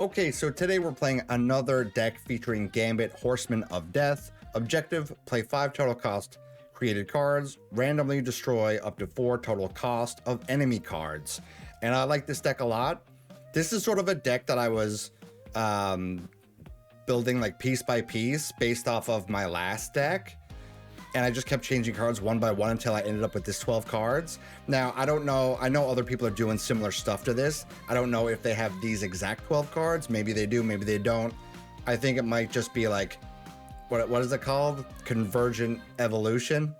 Okay, so today we're playing another deck featuring Gambit, Horseman of Death. Objective, play 5 total cost created cards, randomly destroy up to 4 total cost of enemy cards. And I like this deck a lot. This is sort of a deck that I was building like piece by piece based off of my last deck. And I just kept changing cards one by one until I ended up with this 12 cards. Now, I don't know. I know other people are doing similar stuff to this. I don't know if they have these exact 12 cards. Maybe they do, maybe they don't. I think it might just be like, what is it called? Convergent evolution?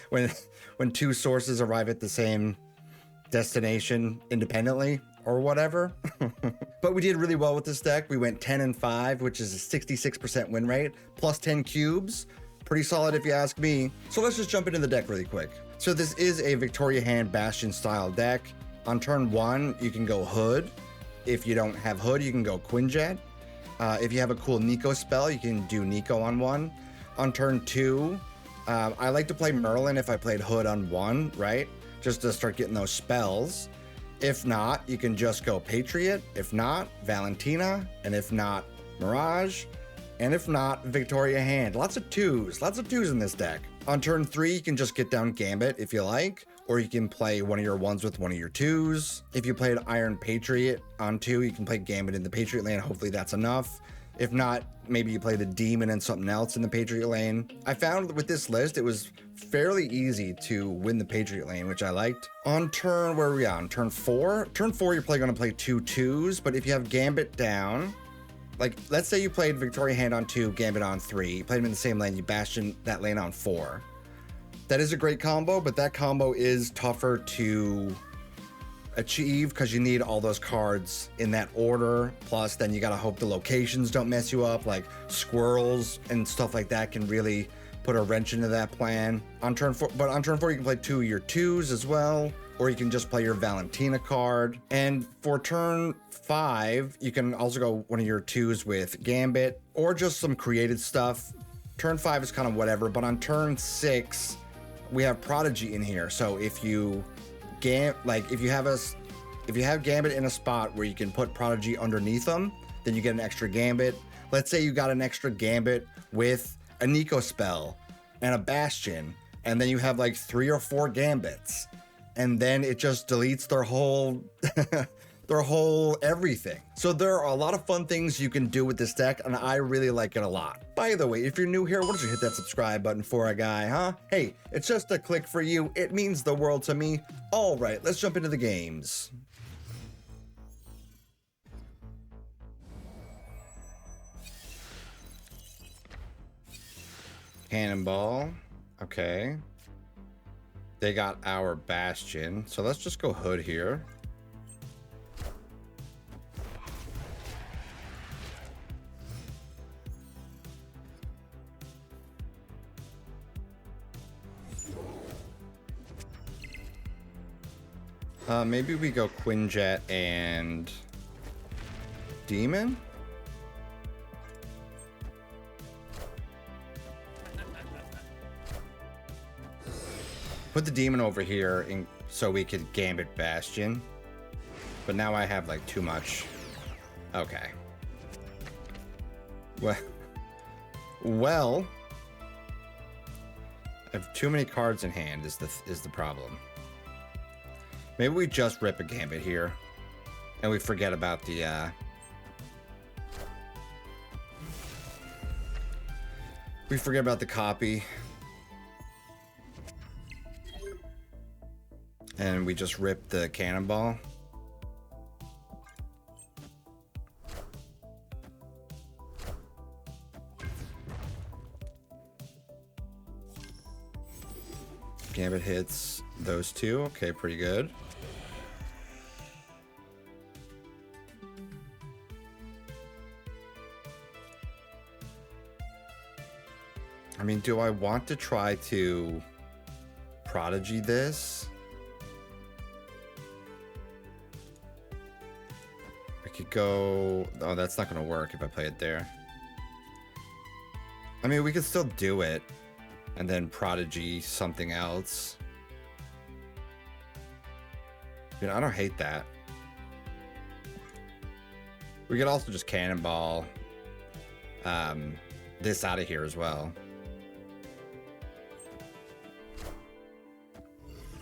when two sources arrive at the same destination independently or whatever. But we did really well with this deck. We went 10 and 5, which is a 66% win rate, plus 10 cubes. Pretty solid if you ask me. So let's just jump into the deck really quick. So this is a Victoria Hand Bastion style deck. On turn 1, you can go Hood. If you don't have Hood, you can go Quinjet. If you have a cool Nico spell, you can do Nico on 1. On turn 2, I like to play Merlin if I played Hood on 1, right? Just to start getting those spells. If not, you can just go Patriot. If not, Valentina. And if not, Mirage. And if not, Victoria Hand. Lots of twos in this deck. On turn 3, you can just get down Gambit if you like, or you can play one of your 1s with one of your 2s. If you played Iron Patriot on 2, you can play Gambit in the Patriot lane. Hopefully that's enough. If not, maybe you play the Demon and something else in the Patriot lane. I found with this list, it was fairly easy to win the Patriot lane, which I liked. On turn, where are we on? Turn 4? Turn 4, you're probably gonna play 2 2s, but if you have Gambit down, like, let's say you played Victoria Hand on 2, Gambit on 3. You played them in the same lane, you Bastion that lane on 4. That is a great combo, but that combo is tougher to achieve because you need all those cards in that order. Plus, then you gotta hope the locations don't mess you up, like squirrels and stuff like that can really put a wrench into that plan. On turn 4, but on turn 4, you can play 2 of your 2s as well, or you can just play your Valentina card. And for turn 5, you can also go one of your 2s with Gambit, or just some created stuff. Turn 5 is kind of whatever, but on turn 6, we have Prodigy in here. So if you if you have Gambit in a spot where you can put Prodigy underneath them, then you get an extra Gambit. Let's say you got an extra Gambit with a Nico spell and a Bastion, and then you have like 3 or 4 Gambits. And then it just deletes their whole everything. So there are a lot of fun things you can do with this deck, and I really like it a lot. By the way, if you're new here, why don't you hit that subscribe button for a guy, huh? Hey, it's just a click for you. It means the world to me. All right, let's jump into the games. Cannonball, okay. They got our Bastion, so let's just go Hood here. Maybe we go Quinjet and Demon? Put the Demon over here so we could Gambit Bastion. But now I have like too much. Okay. Well, I have too many cards in hand is the problem. Maybe we just rip a Gambit here and we forget about the we forget about the copy. And we just rip the Cannonball. Gambit hits those 2. Okay, pretty good. I mean, do I want to try to Prodigy this? I could go... Oh, that's not going to work if I play it there. I mean, we could still do it. And then Prodigy something else. You know, I don't hate that. We could also just cannonball this out of here as well.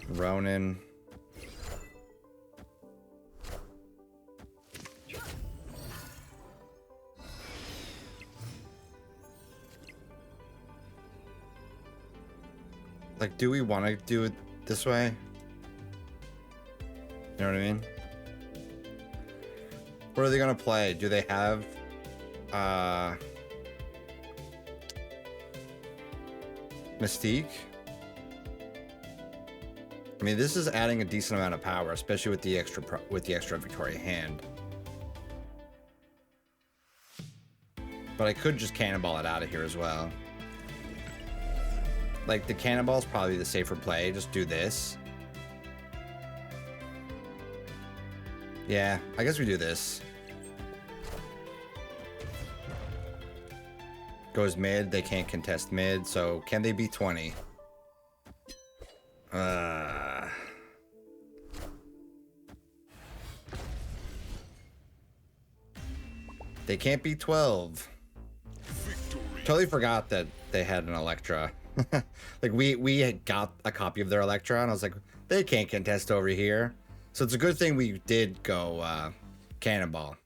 Ronin. Like, do we want to do it this way? You know what I mean? What are they gonna play? Do they have Mystique? I mean, this is adding a decent amount of power, especially with the extra Victoria hand. But I could just cannonball it out of here as well. Like, the cannonball is probably the safer play. Just do this. Yeah, I guess we do this. Goes mid. They can't contest mid. So, can they beat 20? They can't beat 12. Victory. Totally forgot that they had an Electra. Like, we had got a copy of their Electra, and I was like, they can't contest over here. So it's a good thing we did go cannonball.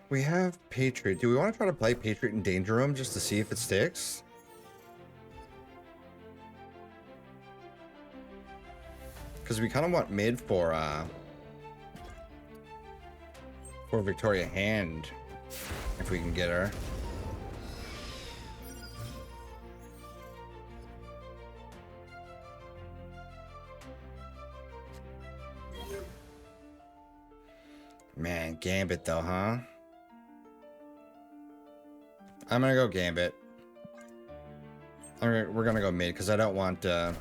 We have Patriot. Do we want to try to play Patriot in Danger Room just to see if it sticks? Because we kind of want mid for Victoria Hand, if we can get her. Man, Gambit though, huh? I'm gonna go Gambit. We're gonna go mid because I don't want to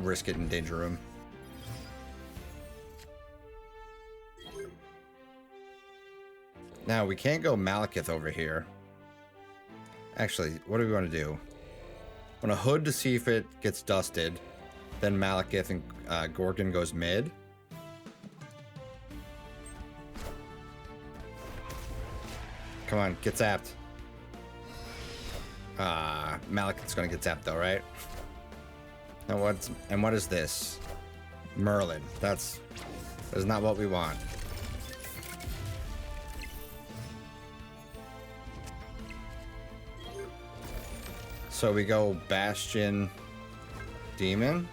risk it in Danger Room. Now we can't go Malekith over here. Actually, what do we want to do? I want to Hood to see if it gets dusted. Then Malekith and Gorgon goes mid. Come on, get zapped. Malekith's gonna get zapped though, right? And what is this? Merlin. That's not what we want. So we go Bastion, Demon.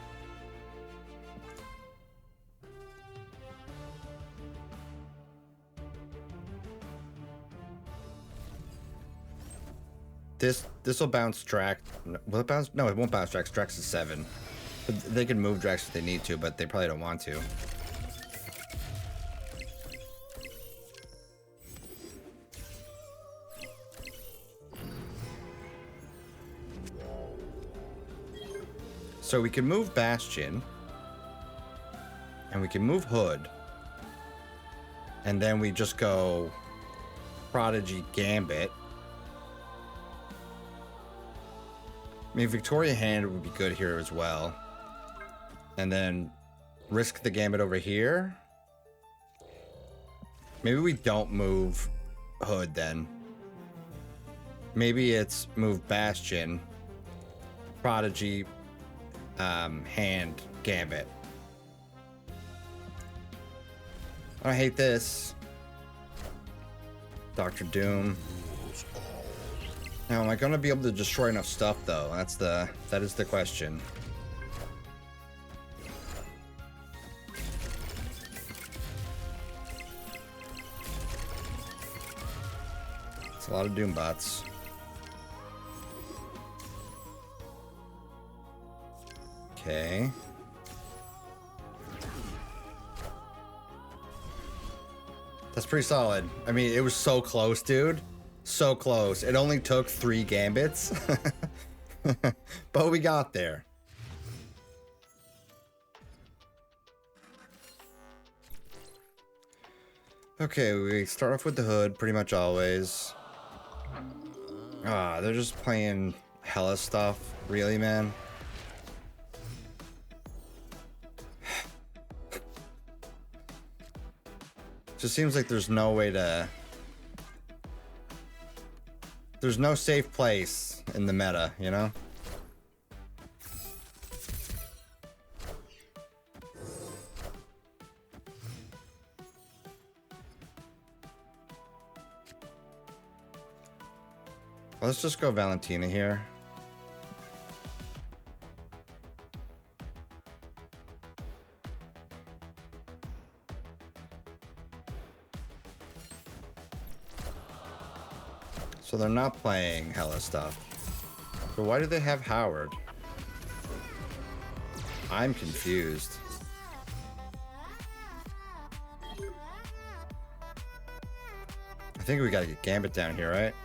This will bounce Drax. Will it bounce? No, it won't bounce Drax. Drax is 7. But they can move Drax if they need to, but they probably don't want to. So we can move Bastion. And we can move Hood. And then we just go Prodigy Gambit. I mean, Victoria Hand would be good here as well. And then risk the Gambit over here. Maybe we don't move Hood then. Maybe it's move Bastion, Prodigy, Hand, Gambit. I hate this. Dr. Doom. Now, am I gonna be able to destroy enough stuff though? That is the question. It's a lot of Doom bots. Okay. That's pretty solid. I mean, it was so close, dude. So close. It only took 3 Gambits. But we got there. Okay, we start off with the Hood pretty much always. They're just playing hella stuff. Really, man? Just seems like there's no way to... There's no safe place in the meta, you know? Let's just go Valentina here. So they're not playing hella stuff. So why do they have Howard? I'm confused. I think we gotta get Gambit down here, right?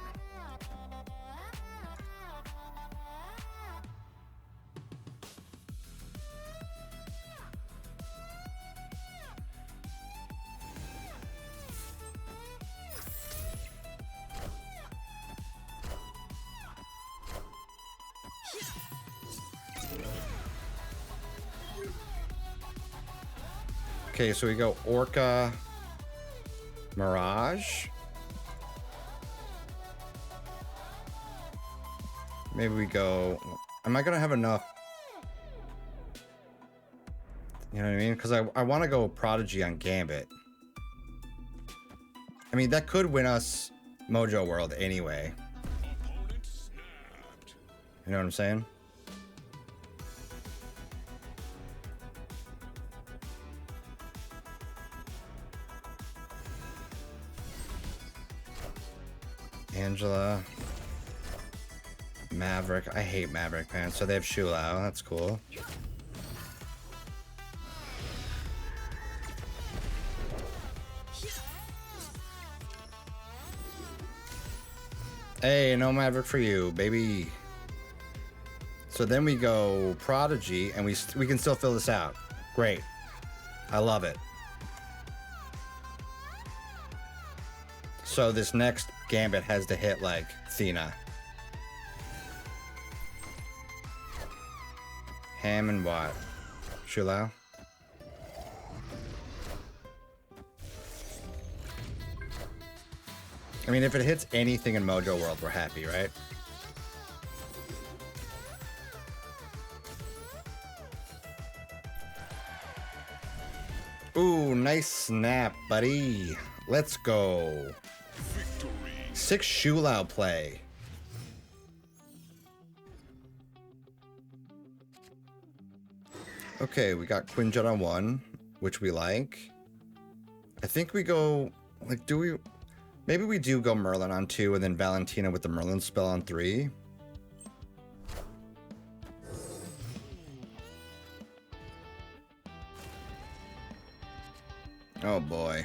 Okay, so we go Orca, Mirage. Maybe we go... Am I gonna have enough? You know what I mean? Because I want to go Prodigy on Gambit. I mean, that could win us Mojo World anyway. You know what I'm saying? Angela, Maverick. I hate Maverick, man. So they have Shu Lao. That's cool. Hey, no Maverick for you, baby. So then we go Prodigy, and we can still fill this out. Great. I love it. So this next Gambit has to hit like Thena. Ham and what? Shu Lao? I mean, if it hits anything in Mojo World, we're happy, right? Ooh, nice snap, buddy. Let's go. Victory. 6 Shu Lao play. Okay, we got Quinjet on 1, which we like. I think we go, like, do we... Maybe we do go Merlin on 2 and then Valentina with the Merlin spell on 3. Oh boy.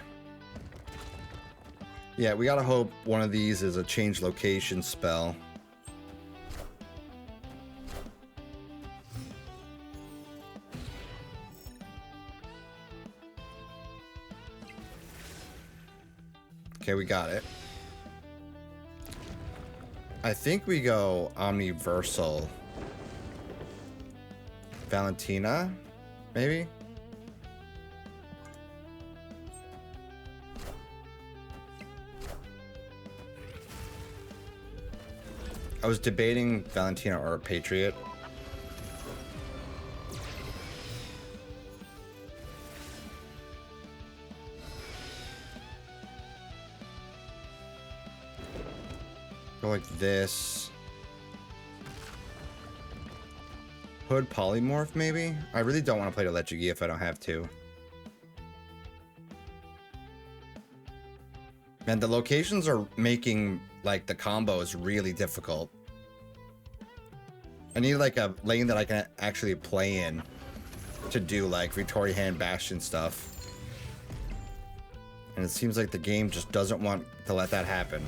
Yeah, we gotta hope one of these is a change location spell. Okay, we got it. I think we go Omniversal. Valentina, maybe? I was debating Valentina or Patriot. Go like this. Hood Polymorph, maybe? I really don't want to play to Lechugi if I don't have to. Man, the locations are making, like, the combos really difficult. I need, like, a lane that I can actually play in to do, like, Victoria Hand Bastion stuff. And it seems like the game just doesn't want to let that happen.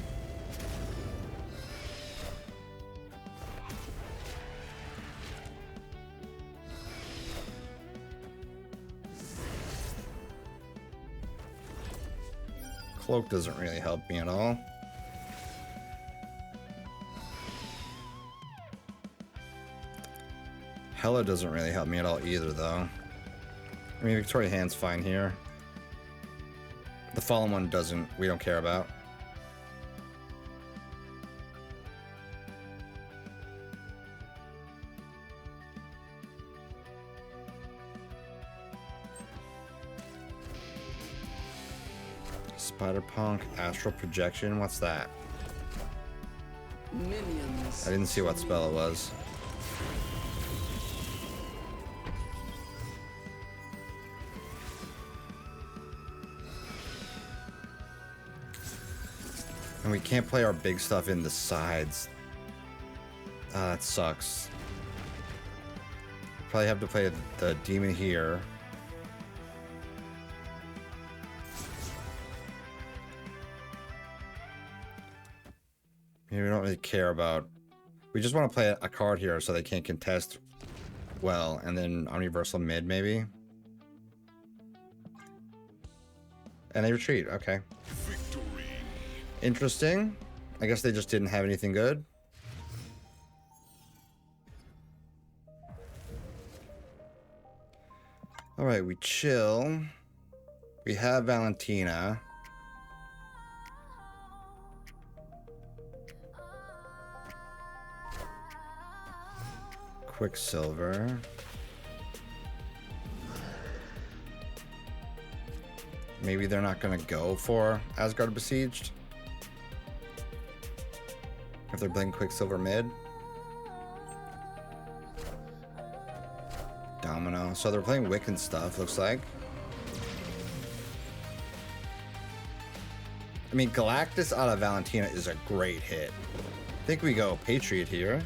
Cloak doesn't really help me at all. Hella doesn't really help me at all either, though. I mean, Victoria Hand's fine here. The fallen one doesn't, we don't care about. Spider-Punk, Astral Projection, what's that? Minions. I didn't see what spell it was. And we can't play our big stuff in the sides. Ah, that sucks. Probably have to play the demon here. Maybe we don't really care about... We just want to play a card here so they can't contest well. And then Omniversal mid, maybe? And they retreat. Okay. Victory. Interesting. I guess they just didn't have anything good. Alright, we chill. We have Valentina. Quicksilver. Maybe they're not gonna go for Asgard Besieged. If they're playing Quicksilver mid. Domino. So they're playing Wiccan stuff, looks like. I mean, Galactus out of Valentina is a great hit. I think we go Patriot here.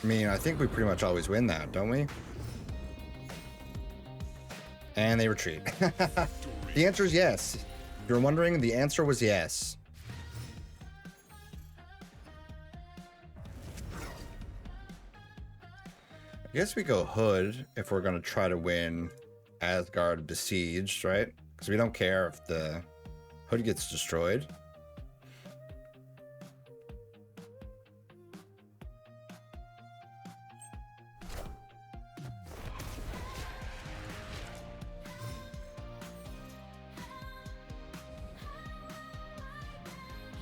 I mean, I think we pretty much always win that, don't we? And they retreat. The answer is yes. If you're wondering, the answer was yes. I guess we go Hood if we're going to try to win Asgard Besieged, right? Because we don't care if the Hood gets destroyed.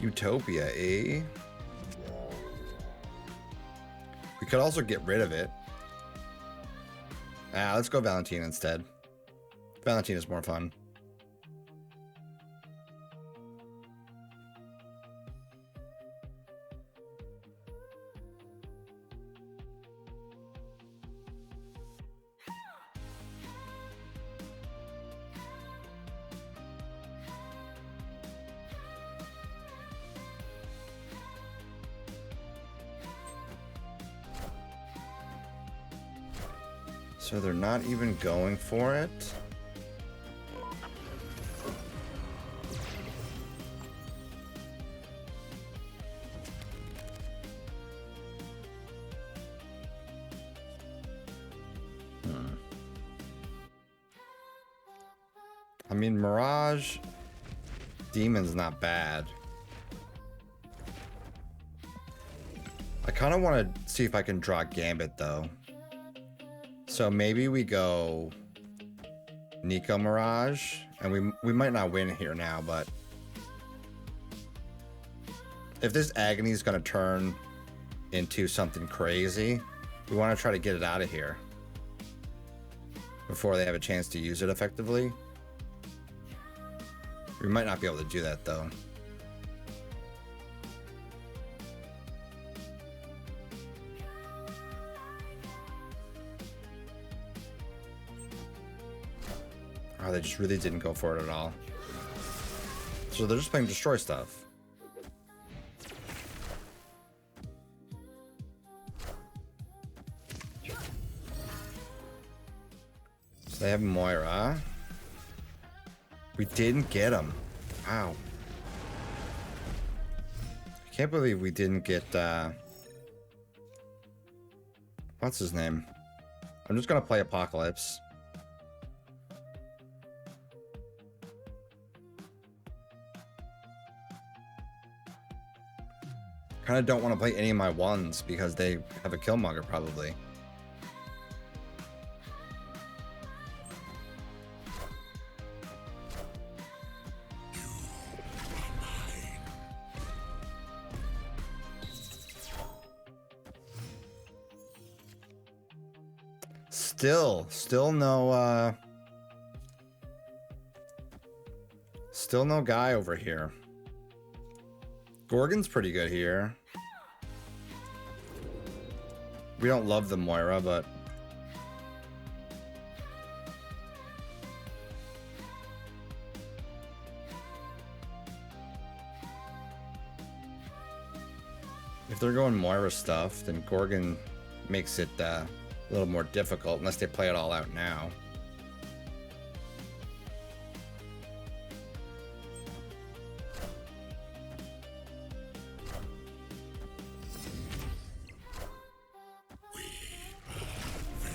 Utopia, eh? We could also get rid of it. Ah, let's go Valentina instead. Valentina's more fun. So they're not even going for it. I mean, Mirage Demon's not bad. I kind of want to see if I can draw Gambit though. So maybe we go Nico Mirage, and we might not win here now, but if this Agony is going to turn into something crazy, we want to try to get it out of here before they have a chance to use it effectively. We might not be able to do that though. Oh, they just really didn't go for it at all. So they're just playing destroy stuff. So they have Moira. We didn't get him. Wow. I can't believe we didn't get, what's his name? I'm just gonna play Apocalypse. kind of don't want to play any of my ones because they have a Killmonger probably. Still no guy over here. Gorgon's pretty good here. We don't love the Moira, but if they're going Moira stuff, then Gorgon makes it a little more difficult unless they play it all out now.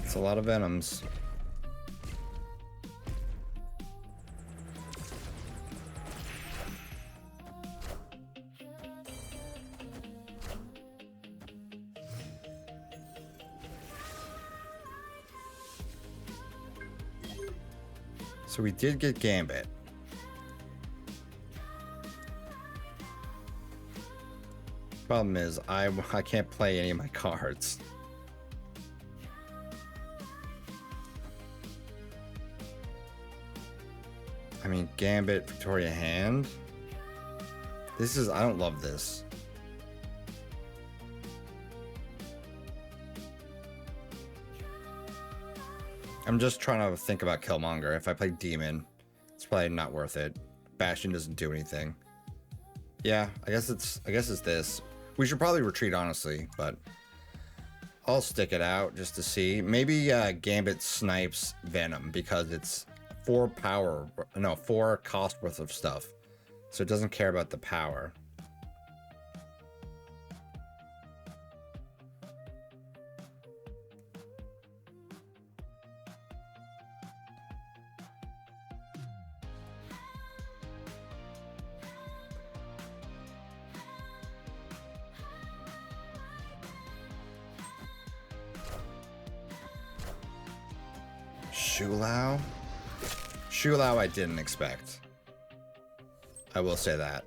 It's a lot of Venoms. So we did get Gambit. Problem is, I can't play any of my cards. I mean, Gambit, Victoria Hand. This is, I don't love this. I'm just trying to think about Killmonger. If I play Demon, it's probably not worth it. Bastion doesn't do anything. Yeah, I guess it's this. We should probably retreat, honestly, but I'll stick it out just to see. Maybe Gambit snipes Venom because it's 4 cost worth of stuff. So it doesn't care about the power. Shulao I didn't expect. I will say that.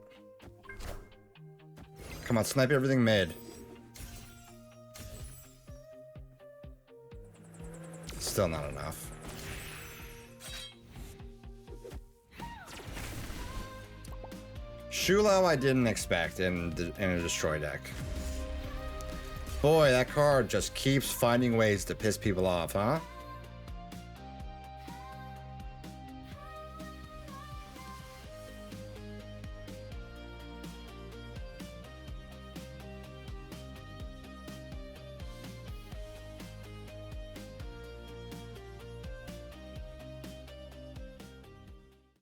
Come on, snipe everything mid. Still not enough. Shulao I didn't expect in a destroy deck. Boy, that card just keeps finding ways to piss people off, huh?